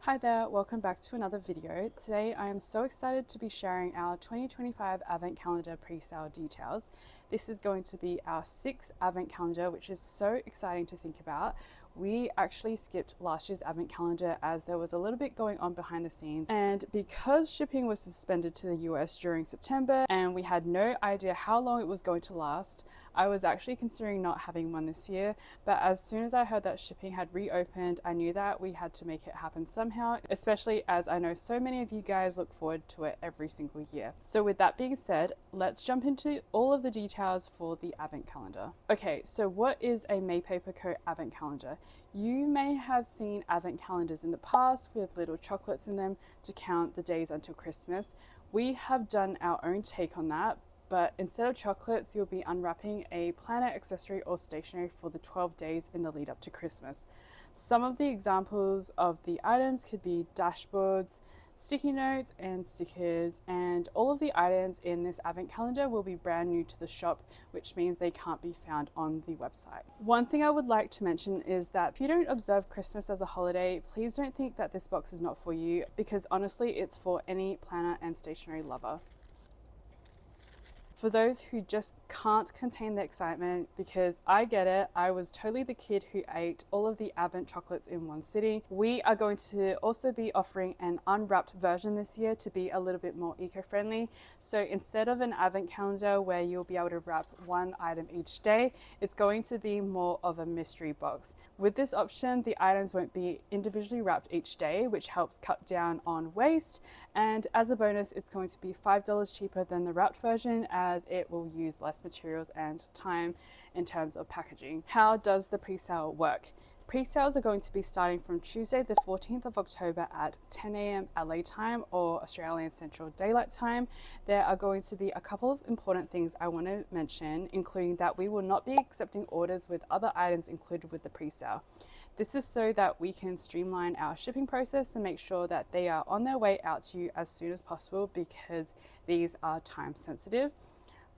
Hi there, welcome back to another video. Today I am so excited to be sharing our 2025 Advent Calendar pre-sale details. This is going to be our 6th Advent Calendar, which is so exciting to think about. We actually skipped last year's Advent Calendar as there was a little bit going on behind the scenes, and because shipping was suspended to the US during September and we had no idea how long it was going to last, I was actually considering not having one this year, but as soon as I heard that shipping had reopened, I knew that we had to make it happen somehow, especially as I know so many of you guys look forward to it every single year. So with that being said, let's jump into all of the details for the Advent Calendar. Okay, so what is a May Paper Co Advent Calendar? You may have seen Advent calendars in the past with little chocolates in them to count the days until Christmas. We have done our own take on that, but instead of chocolates, you'll be unwrapping a planner, accessory, or stationery for the 12 days in the lead up to Christmas. Some of the examples of the items could be dashboards, sticky notes and stickers, and all of the items in this Advent calendar will be brand new to the shop, which means they can't be found on the website. One thing I would like to mention is that if you don't observe Christmas as a holiday, please don't think that this box is not for you, because honestly it's for any planner and stationery lover. For those who just can't contain the excitement, because I get it, I was totally the kid who ate all of the Advent chocolates in one sitting. We are going to also be offering an unwrapped version this year to be a little bit more eco-friendly. So instead of an Advent calendar where you'll be able to wrap one item each day, it's going to be more of a mystery box. With this option, the items won't be individually wrapped each day, which helps cut down on waste. And as a bonus, it's going to be $5 cheaper than the wrapped version, as it will use less materials and time in terms of packaging. How does the pre-sale work? Pre-sales are going to be starting from Tuesday the 14th of October at 10 a.m. Adelaide time or Australian Central Daylight Time. There are going to be a couple of important things I want to mention, including that we will not be accepting orders with other items included with the pre-sale. This is so that we can streamline our shipping process and make sure that they are on their way out to you as soon as possible, because these are time sensitive.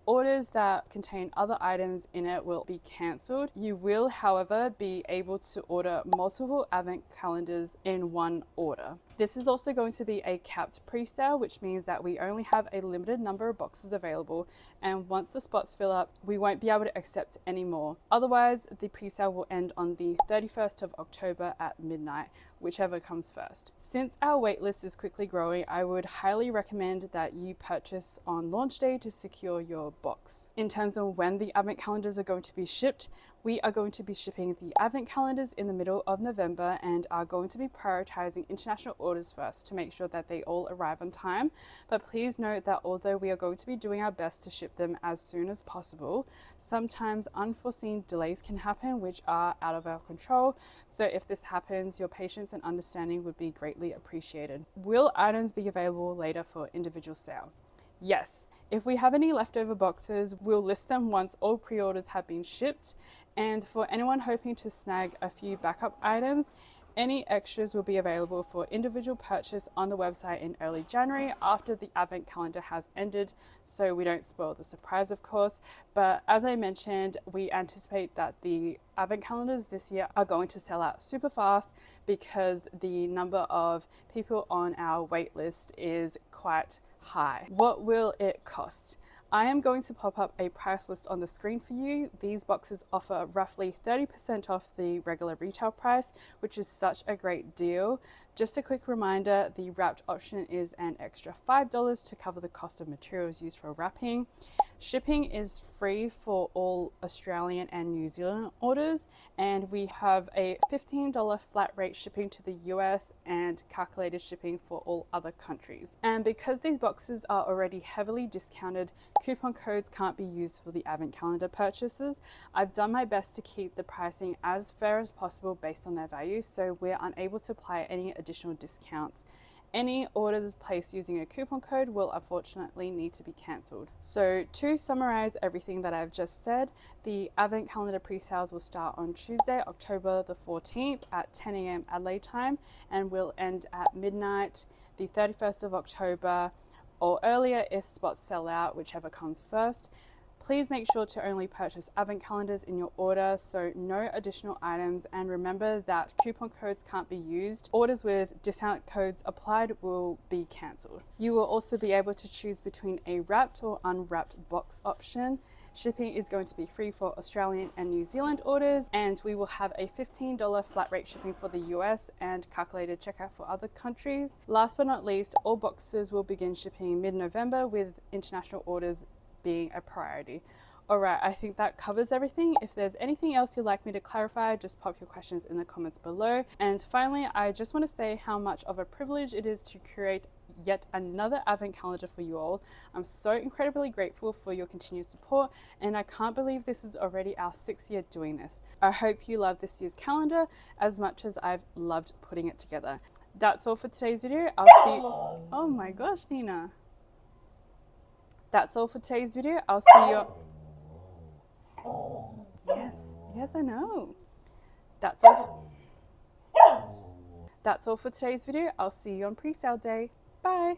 Orders that contain other items in it will be cancelled. You will, however, be able to order multiple Advent calendars in one order. This is also going to be a capped pre-sale, which means that we only have a limited number of boxes available, and once the spots fill up, we won't be able to accept any more. Otherwise, the pre-sale will end on the 31st of October at midnight, whichever comes first. Since our waitlist is quickly growing, I would highly recommend that you purchase on launch day to secure your box. In terms of when the Advent calendars are going to be shipped, we are going to be shipping the Advent calendars in the middle of November and are going to be prioritizing international orders first to make sure that they all arrive on time. But please note that although we are going to be doing our best to ship them as soon as possible, sometimes unforeseen delays can happen which are out of our control. So if this happens, your patience and understanding would be greatly appreciated. Will items be available later for individual sale? Yes, if we have any leftover boxes, we'll list them once all pre-orders have been shipped. And for anyone hoping to snag a few backup items, any extras will be available for individual purchase on the website in early January after the Advent calendar has ended, so we don't spoil the surprise, of course. But as I mentioned, we anticipate that the Advent calendars this year are going to sell out super fast because the number of people on our wait list is quite high. What will it cost? I am going to pop up a price list on the screen for you. These boxes offer roughly 30% off the regular retail price, which is such a great deal. Just a quick reminder, the wrapped option is an extra $5 to cover the cost of materials used for wrapping. Shipping is free for all Australian and New Zealand orders, and we have a $15 flat rate shipping to the US and calculated shipping for all other countries. And because these boxes are already heavily discounted, coupon codes can't be used for the Advent calendar purchases. I've done my best to keep the pricing as fair as possible based on their value, so we're unable to apply any additional discounts. Any orders placed using a coupon code will unfortunately need to be cancelled. So to summarize everything that I've just said, the Advent calendar pre-sales will start on Tuesday, October the 14th at 10 a.m. Adelaide time and will end at midnight the 31st of October or earlier if spots sell out, whichever comes first. Please make sure to only purchase advent calendars in your order, so no additional items, and remember that coupon codes can't be used. Orders with discount codes applied will be cancelled. You will also be able to choose between a wrapped or unwrapped box option. Shipping is going to be free for Australian and New Zealand orders, and we will have a $15 flat rate shipping for the US and calculated checkout for other countries. Last but not least, all boxes will begin shipping mid-November, with international orders being a priority. Alright, I think that covers everything. If there's anything else you'd like me to clarify, just pop your questions in the comments below. And finally, I just want to say how much of a privilege it is to create yet another advent calendar for you all. I'm so incredibly grateful for your continued support, and I can't believe this is already our 6th year doing this. I hope you love this year's calendar as much as I've loved putting it together. That's all for today's video. I'll see you. Oh my gosh, Nina. That's all for today's video. I'll see you. Yes, I know. That's all for today's video. I'll see you on pre-sale day. Bye.